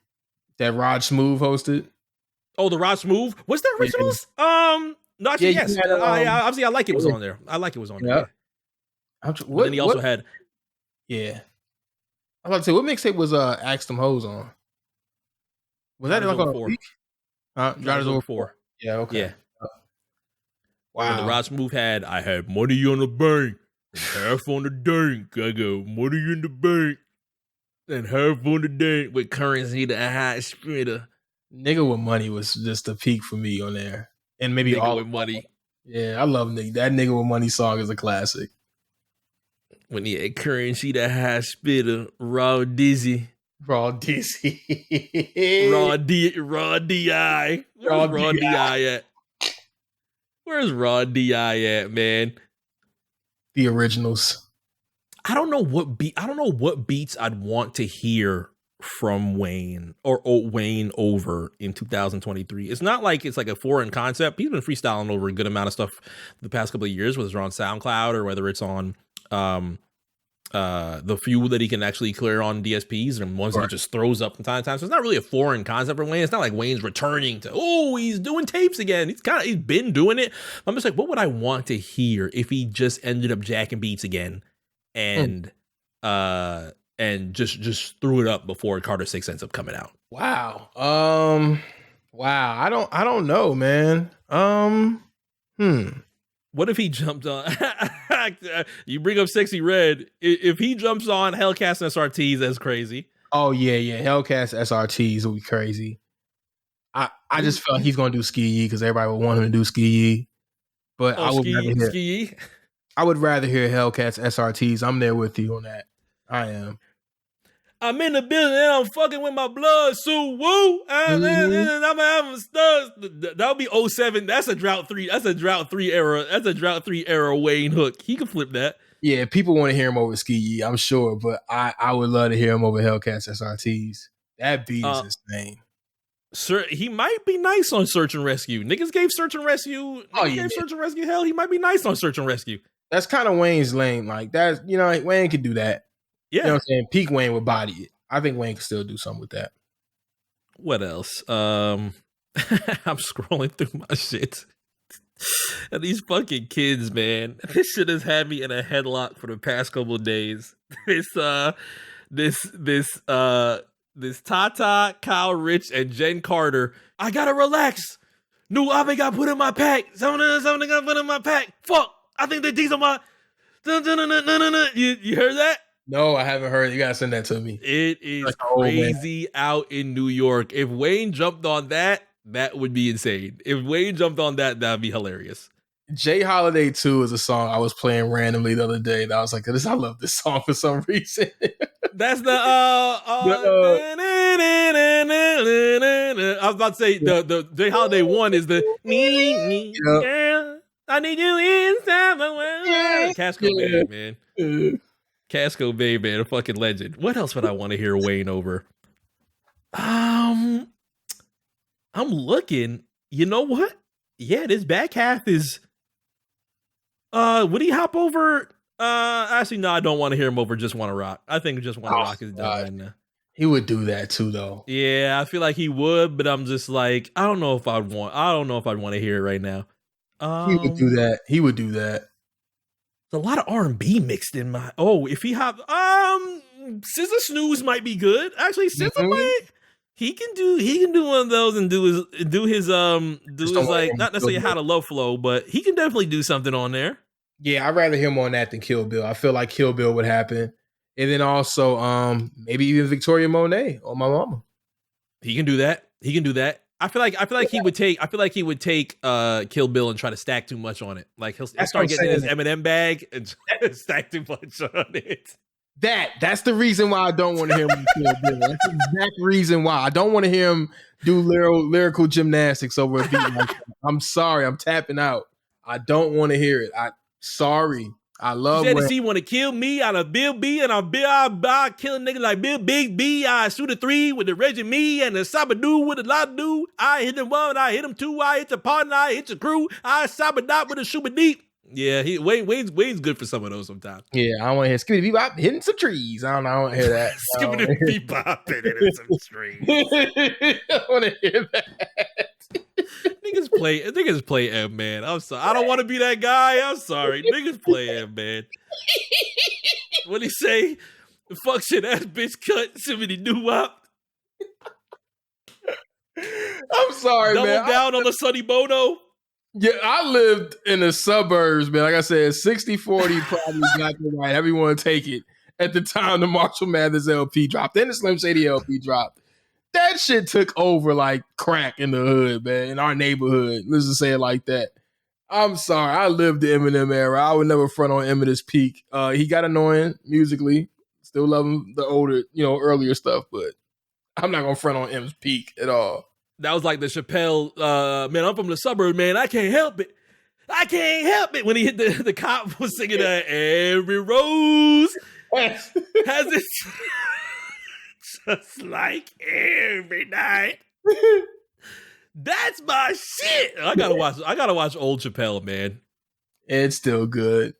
Speaker 2: that Rod Smooth hosted.
Speaker 4: Oh, the Rod Smooth, was there originals?
Speaker 2: Yeah.
Speaker 4: No, actually, yes. Obviously, I like it was on there.
Speaker 2: Yeah.
Speaker 4: What, then he also had.
Speaker 2: Yeah, I was about to say, what mixtape was Ask Them Hoes on? Was that like on
Speaker 4: 4?
Speaker 2: Drought is Over
Speaker 4: 4.
Speaker 2: Yeah, okay.
Speaker 4: Yeah.
Speaker 2: Wow.
Speaker 4: And the Rod Smooth had, I had money on the bank, and half on the dank. I got money in the bank, and half on the dank with currency the high splitter.
Speaker 2: Nigga with Money was just the peak for me on there. And maybe
Speaker 4: Nigga
Speaker 2: all
Speaker 4: with Money.
Speaker 2: Yeah, I love Nigga. That Nigga with Money song is a classic.
Speaker 4: When he had currency the high splitter, Raw Dizzy.
Speaker 2: Raw Dizzy.
Speaker 4: Raw D.I. Where's Raw D.I. at? Where's Raw D.I. at, man?
Speaker 2: The originals.
Speaker 4: I don't know what beats I'd want to hear from Wayne or Wayne over in 2023. It's not like it's like a foreign concept. He's been freestyling over a good amount of stuff the past couple of years, whether it's on SoundCloud or whether it's on the fuel that he can actually clear on DSPs and ones that he just throws up from time to time. So it's not really a foreign concept for Wayne. It's not like Wayne's returning to, he's doing tapes again. He's been doing it. I'm just like, what would I want to hear if he just ended up jacking beats again and just threw it up before Carter 6 ends up coming out?
Speaker 2: Wow. Wow. I don't know, man.
Speaker 4: What if he jumped on? You bring up Sexy Red. If he jumps on Hellcats and SRTs, that's crazy.
Speaker 2: Oh yeah. Hellcats SRTs will be crazy. I just felt he's gonna do Ski Yee because everybody would want him to do Ski Yee. But I would rather hear Hellcats SRTs. I'm there with you on that. I am.
Speaker 4: I'm in the building and I'm fucking with my blood, so woo. I'm having studs. That would be 07. That's a drought 3. That's a drought 3 era. That's a drought 3 era Wayne hook. He can flip that.
Speaker 2: Yeah, people want to hear him over Ski Yee, I'm sure, but I would love to hear him over Hellcats SRTs. That beat is insane.
Speaker 4: Sir, he might be nice on Search and Rescue. Niggas gave Search and Rescue. Search and Rescue hell. He might be nice on Search and Rescue.
Speaker 2: That's kind of Wayne's lane. Like that's Wayne could do that.
Speaker 4: Yeah.
Speaker 2: You know what I'm saying? Peak Wayne would body it. I think Wayne could still do something with that.
Speaker 4: What else? I'm scrolling through my shit. And these fucking kids, man. This shit has had me in a headlock for the past couple of days. This Tata, Kyle Rich, and Jen Carter. I gotta relax. New Ave got put in my pack. Something got put in my pack. Fuck. I think that these are my. You heard that?
Speaker 2: No, I haven't heard. You gotta send that to me.
Speaker 4: It is crazy out in New York. If Wayne jumped on that, that would be insane. If Wayne jumped on that, that'd be hilarious.
Speaker 2: J Holiday 2 is a song I was playing randomly the other day. And I was like, I love this song for some reason.
Speaker 4: That's the I was about to say the J Holiday 1 is the girl, I need you inside my world. Casco Bay, man. Casco Bay, man, a fucking legend. What else would I want to hear Wayne over? I'm looking. You know what? Yeah, this back half is. Would he hop over? Actually, no, I don't want to hear him over Just Wanna Rock. I think Just Wanna Rock is done.
Speaker 2: He would do that too, though.
Speaker 4: Yeah, I feel like he would, but I'm just like, I don't know if I'd want to hear it right now.
Speaker 2: He would do that. He would do that.
Speaker 4: There's a lot of R&B mixed in my. Oh, if he have SZA Snooze might be good. Actually, SZA might. He can do one of those and do his like not necessarily How to Love Flow, but he can definitely do something on there.
Speaker 2: Yeah, I'd rather him on that than Kill Bill. I feel like Kill Bill would happen. And then also maybe even Victoria Monet or My Mama.
Speaker 4: He can do that. I feel like he would take Kill Bill and try to stack too much on it. Like he'll start getting in his Eminem bag and stack too much on it.
Speaker 2: That's the reason why I don't want to hear him Kill Bill. That's the exact reason why I don't want to hear him do lyrical gymnastics over a beat like that. I'm sorry, I'm tapping out. I don't want to hear it. Sorry. I love
Speaker 4: it. He want to kill me out of Bill B and I'll kill a nigga like Bill Big B. I shoot a 3 with the Reggie Me and the Sabadoo with a lot of do. I hit him 1, I hit him 2, I hit the partner, I hit the crew. I Sabadot with a Shuba Deep. Yeah, Wayne's good for some of those sometimes.
Speaker 2: Yeah, I want to hear Skibbity Bebop hitting some trees. I don't hear that.
Speaker 4: Skibbity Bebop hitting some trees.
Speaker 2: I want to hear that.
Speaker 4: Niggas play M, man. I'm sorry. I don't want to be that guy. I'm sorry. Niggas play M, man. What he say? The fuck shit ass bitch cut. Somebody do up.
Speaker 2: I'm sorry,
Speaker 4: Double
Speaker 2: man.
Speaker 4: Down on the Sonny Bono.
Speaker 2: Yeah, I lived in the suburbs, man. Like I said, 60-40 probably black and white. Everyone take it. At the time the Marshall Mathers LP dropped, then the Slim Shady LP dropped. That shit took over like crack in the hood, man, in our neighborhood. Let's just say it like that. I'm sorry. I lived the Eminem era. I would never front on Eminem's peak. He got annoying musically. Still love him, the older, earlier stuff, but I'm not going to front on M's peak at all.
Speaker 4: That was like the Chappelle, man, I'm from the suburb, man. I can't help it. When he hit the cop was singing every rose has its just like every night. That's my shit. I gotta watch old Chappelle, man.
Speaker 2: It's still good.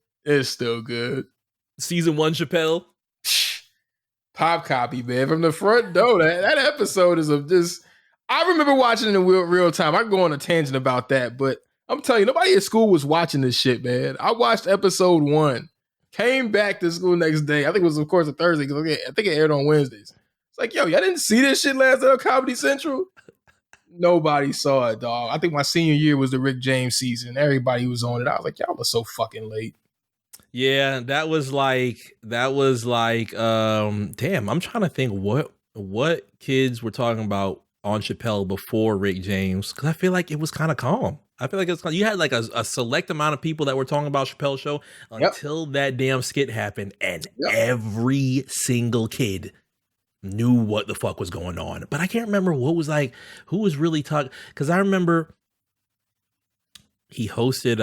Speaker 4: Season 1 Chappelle.
Speaker 2: Pop copy, man, from the front door. That episode is of just. I remember watching it in real time. I can go on a tangent about that, but I'm telling you, nobody at school was watching this shit, man. I watched episode 1, came back to school next day. I think it was, of course, a Thursday because I think it aired on Wednesdays. It's like, yo, y'all didn't see this shit last night on Comedy Central? Nobody saw it, dog. I think my senior year was the Rick James season. Everybody was on it. I was like, y'all was so fucking late.
Speaker 4: Yeah, that was like damn, I'm trying to think what kids were talking about on Chappelle before Rick James, because I feel like it was kind of calm. I feel like you had like a select amount of people that were talking about Chappelle's show until that damn skit happened, and every single kid knew what the fuck was going on. But I can't remember who was really talking, because I remember he hosted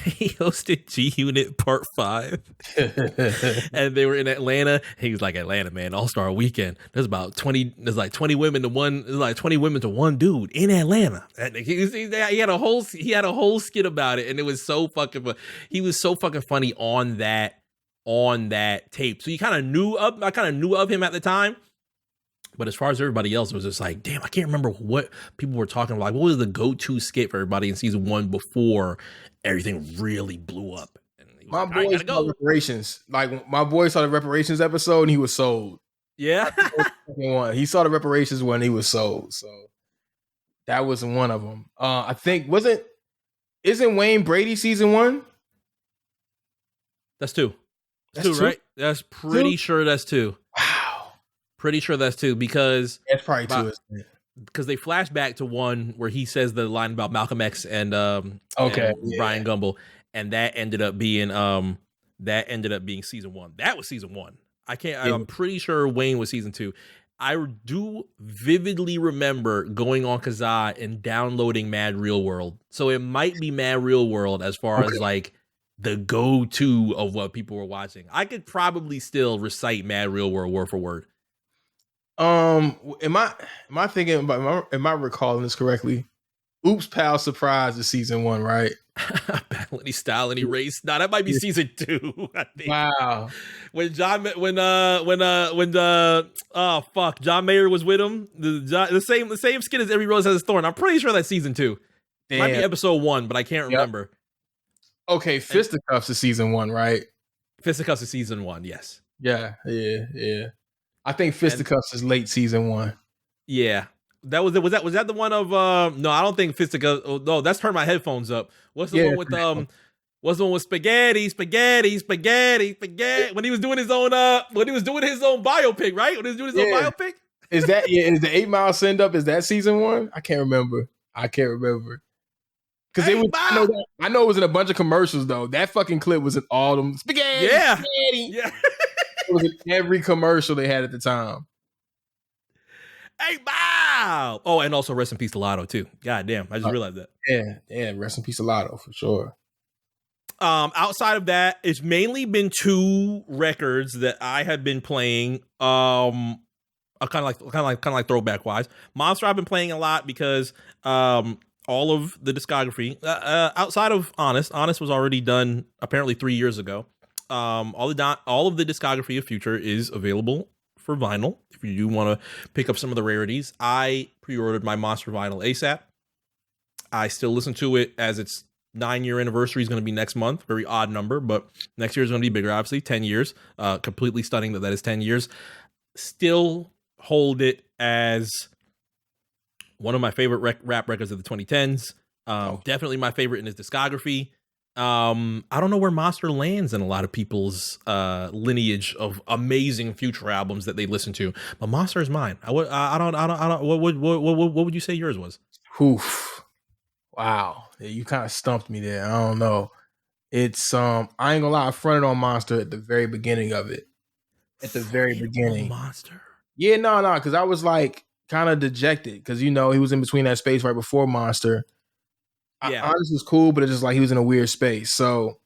Speaker 4: he hosted G Unit Part 5 and they were in Atlanta. He was like, Atlanta, man, All-Star Weekend. There's like 20 women to one dude in Atlanta. And he had a whole skit about it, and it was so fucking fun. He was so fucking funny on that tape. So I kind of knew of him at the time. But as far as everybody else, it was just like, damn, I can't remember what people were talking about. Like, what was the go-to skit for everybody in season 1 before everything really blew up? And
Speaker 2: my boy saw reparations. Like, my boy saw the reparations episode and he was sold.
Speaker 4: Yeah.
Speaker 2: He saw the reparations one, he was sold. So that was one of them. I think, isn't Wayne Brady season 1?
Speaker 4: That's 2. That's 2, right? That's pretty sure that's 2. Pretty sure that's 2 because
Speaker 2: that's probably 2.
Speaker 4: Because they flash back to 1 where he says the line about Malcolm X and Ryan Gumble, and that ended up being season 1. That was season 1. I'm pretty sure Wayne was season 2. I do vividly remember going on Kazaa and downloading Mad Real World, so it might be Mad Real World as far as like the go-to of what people were watching. I could probably still recite Mad Real World word for word.
Speaker 2: Am I thinking about? Am I recalling this correctly? Oops, Pal Surprise is season 1, right?
Speaker 4: Battle Style and Erase. Nah, that might be season 2. I think.
Speaker 2: Wow.
Speaker 4: When John Mayer was with him, the same skin as Every Rose Has Its Thorn. I'm pretty sure that's season 2. It might be episode 1, but I can't remember.
Speaker 2: Okay, Fisticuffs is season 1, right?
Speaker 4: Fisticuffs is season 1, yes.
Speaker 2: Yeah. I think Fisticuffs is late season 1.
Speaker 4: Yeah. Was that the one of no, I don't think Fisticuffs. Oh, no, that's Turn My Headphones Up. What's the one with what's the one with spaghetti? When he was doing his own biopic, right? When he was doing his own biopic?
Speaker 2: Is the 8 Mile Send Up, is that season 1? I can't remember. Because I know it was in a bunch of commercials though. That fucking clip was in all them spaghetti.
Speaker 4: Yeah.
Speaker 2: It was in every commercial they had at the time.
Speaker 4: Hey, wow. Oh, and also rest in peace to Lotto too. God damn, I just realized that.
Speaker 2: Yeah, rest in peace to Lotto for sure.
Speaker 4: Outside of that, it's mainly been 2 records that I have been playing. Kind of like throwback wise. Monster I've been playing a lot because all of the discography outside of Honest was already done apparently 3 years ago. All of the discography of Future is available for vinyl if you do want to pick up some of the rarities. I pre-ordered my Monster vinyl ASAP. I still listen to it as its 9-year anniversary is going to be next month. Very odd number, but next year is going to be bigger, obviously. 10 years. Completely stunning that is 10 years. Still hold it as one of my favorite rap records of the 2010s. Definitely my favorite in his discography. I don't know where Monster lands in a lot of people's lineage of amazing Future albums that they listen to, but Monster is mine. What would you say yours was?
Speaker 2: Oof. Wow. Yeah, you kind of stumped me there. I don't know. It's I ain't gonna lie, I fronted on Monster at the very beginning of it. At the very beginning.
Speaker 4: Monster.
Speaker 2: Yeah, no, because I was like kind of dejected because he was in between that space right before Monster. Yeah. Honest was cool, but it's just like he was in a weird space. So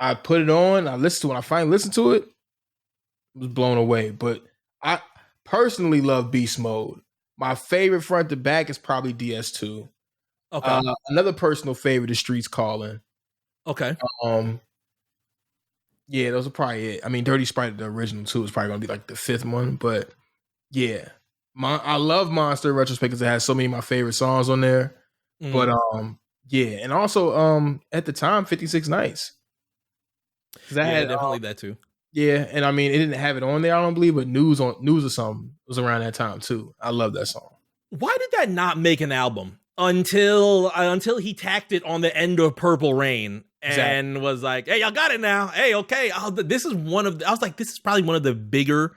Speaker 2: I put it on, I listened to it. When I finally listened to it, I was blown away. But I personally love Beast Mode. My favorite front to back is probably DS2.
Speaker 4: Okay.
Speaker 2: Another personal favorite is Streets Calling.
Speaker 4: Okay.
Speaker 2: Yeah, those are probably it. I mean, Dirty Sprite, the original too, is probably gonna be like the 5th one. But yeah, I love Monster Retrospect because it has so many of my favorite songs on there. But yeah, and also at the time, 56 Nights.
Speaker 4: That had definitely that too.
Speaker 2: Yeah, and I mean, it didn't have it on there, I don't believe, but News or something was around that time too. I love that song.
Speaker 4: Why did that not make an album until he tacked it on the end of Purple Rain and was like, "Hey, y'all got it now. Hey, okay." This is this is probably one of the bigger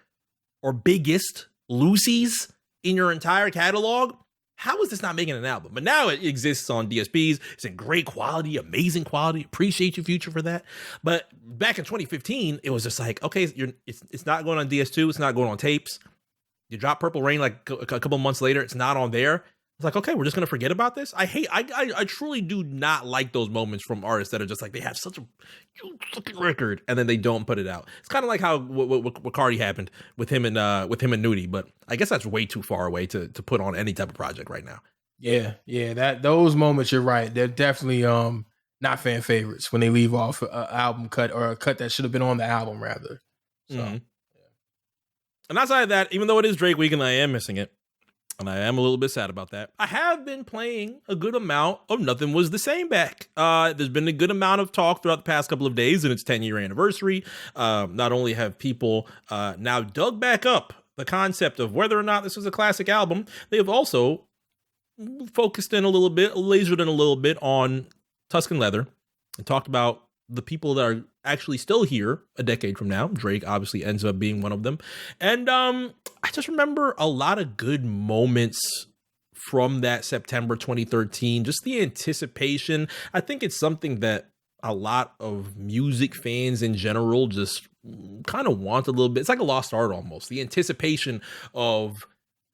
Speaker 4: or biggest Lucy's in your entire catalog. How is this not making an album? But now it exists on DSPs. It's in great quality, amazing quality. Appreciate you, Future, for that. But back in 2015, it was just like, okay, it's not going on DS2. It's not going on tapes. You drop Purple Rain like a couple months later. It's not on there. It's like, okay, we're just going to forget about this. I truly do not like those moments from artists that are just like, they have such a huge fucking record and then they don't put it out. It's kind of like how what Cardi happened with him and Nudie, but I guess that's way too far away to put on any type of project right now.
Speaker 2: Yeah, those moments, you're right. They're definitely not fan favorites when they leave off an album cut or a cut that should have been on the album rather. So,
Speaker 4: yeah. And outside of that, even though it is Drake week and I am missing it, and I am a little bit sad about that, I have been playing a good amount of Nothing Was the Same back. There's been a good amount of talk throughout the past couple of days, and its 10-year anniversary. Not only have people now dug back up the concept of whether or not this was a classic album, they have also focused in a little bit, lasered in a little bit on Tuscan Leather, and talked about the people that are actually still here a decade from now. Drake obviously ends up being one of them. And I just remember a lot of good moments from that September 2013, just the anticipation. I think it's something that a lot of music fans in general just kind of want a little bit. It's like a lost art almost. The anticipation of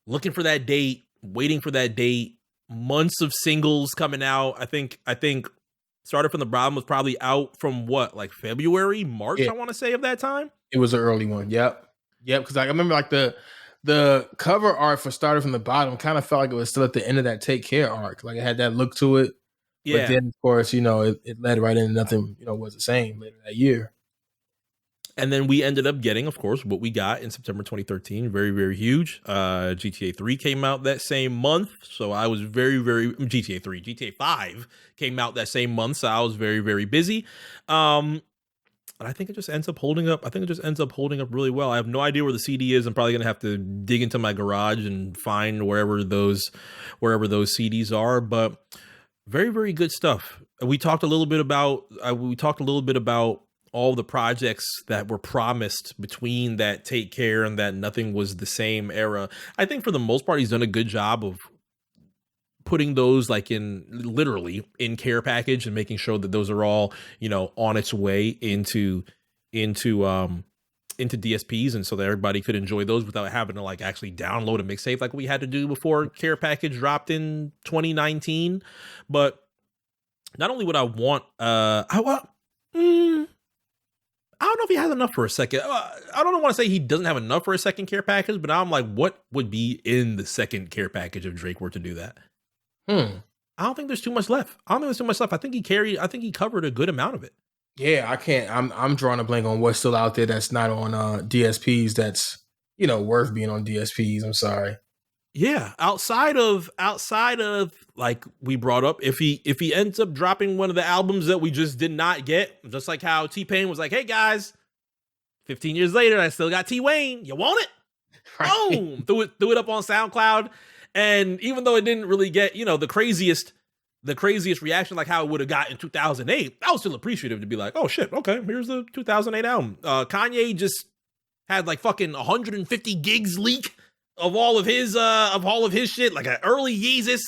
Speaker 4: looking for that date, waiting for that date, months of singles coming out. I think Started from the Bottom was probably out from what, like February, March, I want to say, of that time?
Speaker 2: It was an early one. Yep. Because I remember like the cover art for Started from the Bottom kind of felt like it was still at the end of that Take Care arc. Like it had that look to it. Yeah. But then, of course, it led right into Nothing, was the same later that year.
Speaker 4: And then we ended up getting, of course, what we got in September 2013. Very, very huge. GTA 3 came out that same month. So I was very, very... GTA 3. GTA 5 came out that same month. So I was very, very busy. And I think it just ends up holding up. I think it just ends up holding up really well. I have no idea where the CD is. I'm probably going to have to dig into my garage and find wherever those CDs are. But very, very good stuff. We talked a little bit about... all the projects that were promised between that Take Care and that Nothing Was the Same era. I think for the most part, he's done a good job of putting those like literally in care package and making sure that those are all, on its way into DSPs. And so that everybody could enjoy those without having to like actually download a mixtape like we had to do before care package dropped in 2019. But not only would I want, I don't know if he has enough for a second. I don't want to say he doesn't have enough for a second care package, but I'm like, what would be in the second care package if Drake were to do that? I don't think there's too much left. I think he covered a good amount of it.
Speaker 2: Yeah, I can't. I'm drawing a blank on what's still out there that's not on DSPs. That's worth being on DSPs. I'm sorry.
Speaker 4: Yeah, outside of like we brought up, if he ends up dropping one of the albums that we just did not get, just like how T-Pain was like, "Hey guys, 15 years later, I still got T-Wayne. You want it?" Right. Boom, threw it up on SoundCloud, and even though it didn't really get the craziest reaction like how it would have got in 2008, I was still appreciative to be like, "Oh shit, okay, here's the 2008 album." Kanye just had like fucking 150 gigs leak of all of his shit, like an early Yeezus,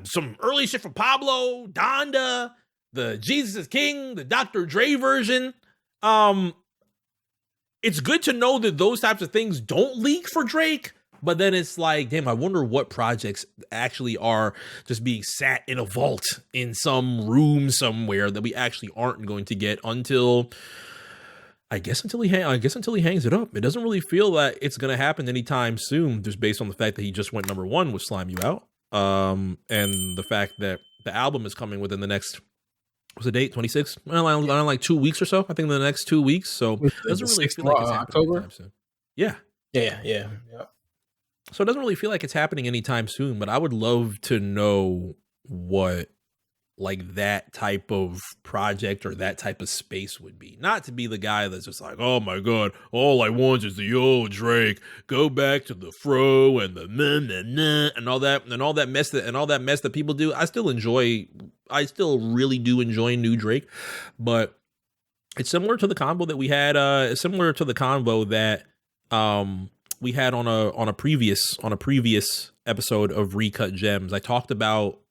Speaker 4: some early shit from Pablo, Donda, the Jesus is King, the Dr. Dre version. It's good to know that those types of things don't leak for Drake, but then it's like, damn, I wonder what projects actually are just being sat in a vault in some room somewhere that we actually aren't going to get until he hangs it up. It doesn't really feel that it's going to happen anytime soon, just based on the fact that he just went number 1 with Slime You Out. And the fact that the album is coming within the next was the date? 26? Like 2 weeks or so. I think the next 2 weeks. So it doesn't really feel like it's happening anytime soon. Yeah.
Speaker 2: Yeah.
Speaker 4: So it doesn't really feel like it's happening anytime soon, but I would love to know what like that type of project or that type of space would be. Not to be the guy that's just like, oh my God, all I want is the old Drake. Go back to the fro and the nah, and all that mess that people do. I still really do enjoy new Drake, but it's similar to the combo that we had, we had on a previous episode of Recut Gems. I talked about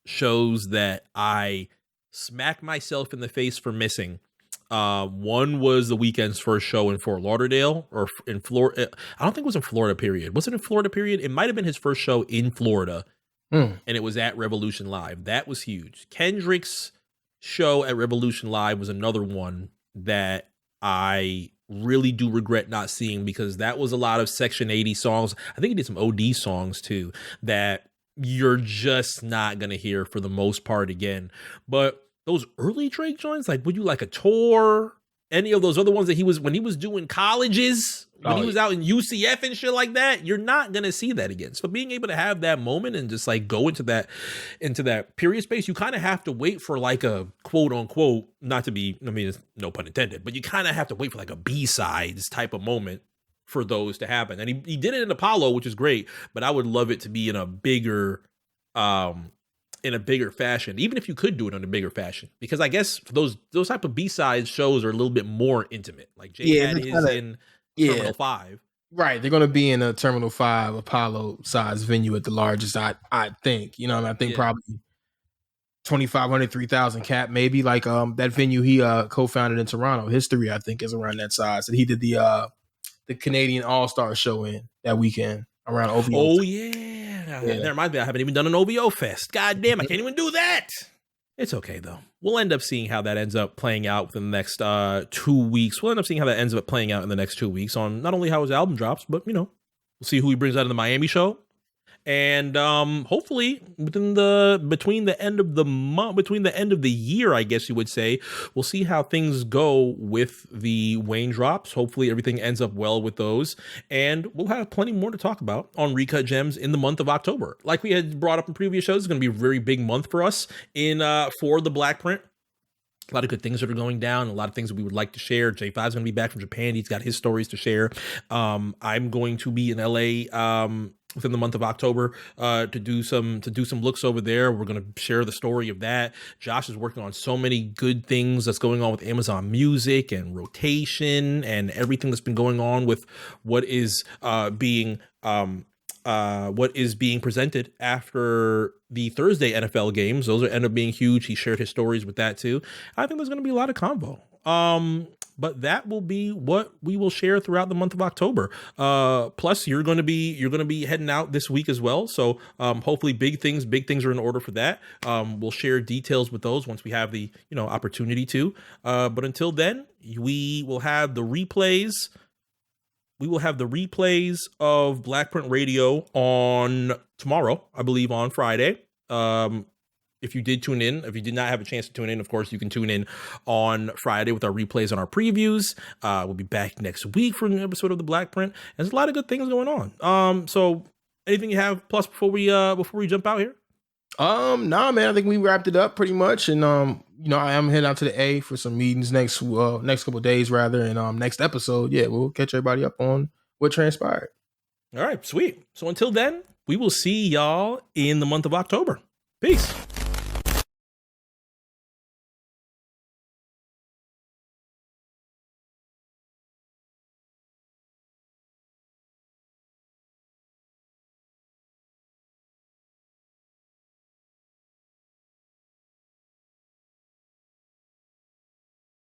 Speaker 4: shows that I smack myself in the face for missing. One was the Weeknd's first show in Fort Lauderdale, or in Florida. I don't think it was in Florida, period. Was it in Florida, period? It might have been his first show in Florida, and it was at Revolution Live. That was huge. Kendrick's show at Revolution Live was another one that I really do regret not seeing, because that was a lot of Section 80 songs. I think he did some OD songs too that you're just not gonna hear for the most part again. But those early Drake joints, like Would You Like a Tour, any of those other ones that he was, when he was doing colleges, when he was out in UCF and shit like that, you're not gonna see that again. So being able to have that moment and just like go into that period space, you kind of have to wait for like a quote unquote, not to be, I mean, no pun intended, but you kind of have to wait for like a B-sides type of moment for those to happen. And he did it in Apollo, which is great, but I would love it to be in a bigger fashion, even if you could do it in a bigger fashion, because I guess those type of B-side shows are a little bit more intimate. Like Jay had his in Terminal 5. Right.
Speaker 2: They're going to be in a Terminal 5 Apollo size venue at the largest, I think. You know, I think probably 2,500, 3,000 cap, maybe. Like that venue he co-founded in Toronto, History, I think, is around that size. And he did the Canadian All-Star show in that weekend around OVO.
Speaker 4: Oh, yeah. Never mind. I haven't even done an OVO fest. God damn, I can't even do that. It's okay, though. We'll end up seeing how that ends up playing out within the next 2 weeks. We'll end up seeing how that ends up playing out in the next 2 weeks on not only how his album drops, but, you know, we'll see who he brings out in the Miami show. And hopefully between the end of the year, I guess you would say, we'll see how things go with the Wayne drops. Hopefully everything ends up well with those, and we'll have plenty more to talk about on Recut Gems in the month of October. Like we had brought up in previous shows, it's going to be a very big month for us for the BlkPrint. A lot of good things that are going down, a lot of things that we would like to share. J5's going to be back from Japan. He's got his stories to share. I'm going to be in LA within the month of October to do some looks over there. We're going to share the story of that. Josh is working on so many good things that's going on with Amazon Music and Rotation and everything that's been going on with what is being presented after the Thursday NFL games. Those end up being huge. He shared his stories with that too. I think there's going to be a lot of convo. But that will be what we will share throughout the month of October. Plus, you're going to be heading out this week as well. So hopefully, big things are in order for that. We'll share details with those once we have the opportunity to. But until then, we will have the replays. We will have the replays of BlkPrint Radio on tomorrow, I believe, on Friday. If you did tune in, if you did not have a chance to tune in, of course, you can tune in on Friday with our replays and our previews. We'll be back next week for an episode of the BlkPrint. There's a lot of good things going on. So anything you have plus before we jump out here?
Speaker 2: Nah, man, I think we wrapped it up pretty much. And, I am heading out to the A for some meetings next couple of days rather. And, next episode, we'll catch everybody up on what transpired.
Speaker 4: All right, sweet. So until then, we will see y'all in the month of October. Peace.